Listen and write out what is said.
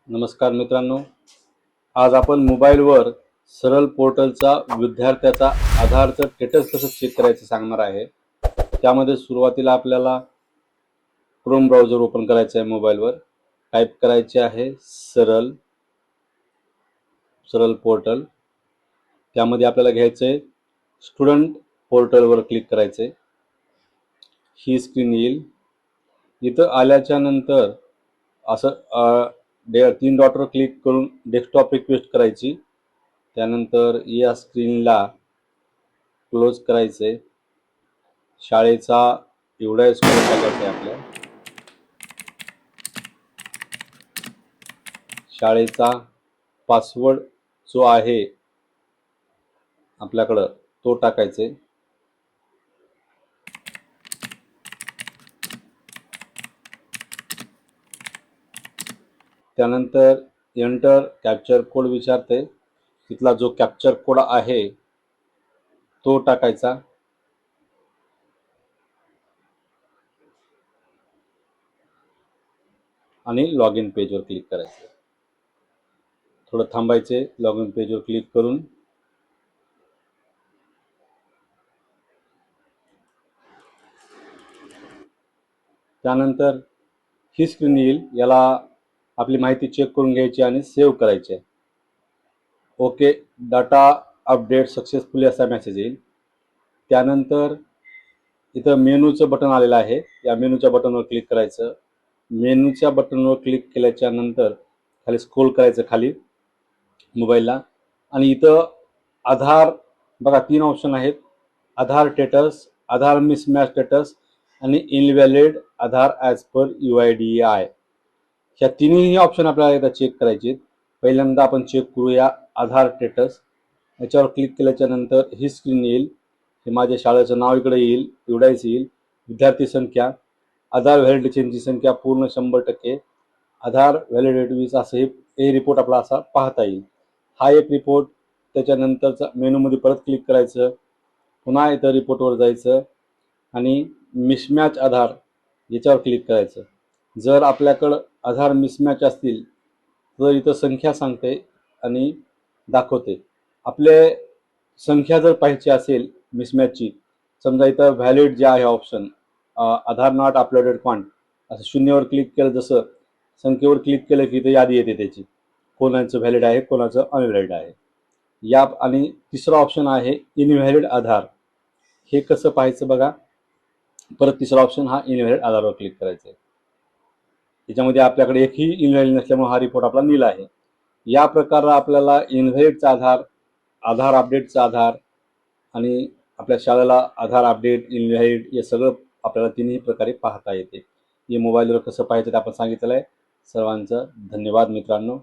नमस्कार मित्रांनो, आज आपण मोबाईलवर सरळ पोर्टलचा विद्यार्थ्याचा आधारचं स्टेटस कसं चेक करायचं सांगणार आहे। त्यामध्ये सुरुवातीला आपल्याला क्रोम ब्राउझर ओपन करायचं आहे। मोबाईलवर टाईप करायचे आहे सरळ पोर्टल। त्यामध्ये आपल्याला घ्यायचं आहे स्टुडंट पोर्टलवर क्लिक करायचं आहे। ही स्क्रीन येईल। इथं आल्याच्या नंतर असं 3 डॉटवर क्लिक करून डेस्कटॉप रिक्वेस्ट करायची। त्यानंतर या स्क्रीनला क्लोज करायचे। शाळेचा एवढा स्कोर टाकायचा आहे आपल्या शाळेचा पासवर्ड जो आहे आपल्याकडं तो टाकायचे। त्यानंतर एंटर कॅप्चर कोड विचारते, तिथला जो कॅप्चर कोड आहे तो टाकायचा आणि लॉग इन पेजवर क्लिक करायचं। थोडं थांबायचे लॉग इन पेजवर क्लिक करून। त्यानंतर ही स्क्रीन येईल। याला आपली माहिती चेक करून घ्यायची आणि सेव्ह करायची आहे। ओके, डाटा अपडेट सक्सेसफुली असा मेसेज येईल। त्यानंतर इथं मेनूचं बटन आलेलं आहे, या मेनूच्या बटनवर क्लिक करायचं। मेनूच्या बटनवर क्लिक केल्याच्या नंतर खाली स्क्रोल करायचं खाली मोबाईलला आणि इथं आधार बघा 3 ऑप्शन आहेत, आधार स्टेटस, आधार मिसमॅच स्टेटस आणि इनव्हॅलिड आधार ॲज पर UIDAI। ह्या तिन्ही ऑप्शन आपल्याला एकदा चेक करायचे। पहिल्यांदा आपण चेक करूया आधार स्टेटस। याच्यावर क्लिक केल्याच्या नंतर ही स्क्रीन येईल। हे माझ्या शाळेचं नाव इकडे येईल, निवडायचं येईल, विद्यार्थी संख्या, आधार व्हॅलिडेशनची संख्या पूर्ण 100%, आधार व्हॅलिडेट 20 असं हे रिपोर्ट आपला असा पाहता येईल। हा एक रिपोर्ट। त्याच्यानंतरचा मेनूमध्ये परत क्लिक करायचं, पुन्हा इथं रिपोर्टवर जायचं आणि मिसमॅच आधार याच्यावर क्लिक करायचं। जर आपल्याकडं आधार मिसमॅच असतील तर इथं संख्या सांगते आणि दाखवते। आपले संख्या जर पाहिजे असेल मिसमॅचची, समजा इथं व्हॅलिड जे आहे option Aadhaar not uploaded quant असं 0वर क्लिक केलं, जसं संख्येवर क्लिक केलं की इथं यादी येते त्याची, कोणाचं व्हॅलिड आहे कोणाचं अनव्हॅलिड आहे। या आणि तिसरा ऑप्शन आहे इनव्हॅलिड आधार। हे कसं पाहायचं बघा, परत तिसरा ऑप्शन हा इनव्हॅलिड आधारवर क्लिक करायचं आहे। याच्यामध्ये आपल्याकडे एकही इनव्हॅलिड नसल्यामुळे हा रिपोर्ट आपला नील आहे। या प्रकारे आपल्याला इनव्हॅलिडचा आधार, आधार अपडेटचा आधार आणि आपल्या शाळेला आधार अपडेट, इनव्हॅलिड हे सगळं आपल्याला तिन्ही प्रकारे पाहता येते। हे मोबाईलवर कसं पाहायचं ते आपण सांगितलेलं आहे। सर्वांचं धन्यवाद मित्रांनो।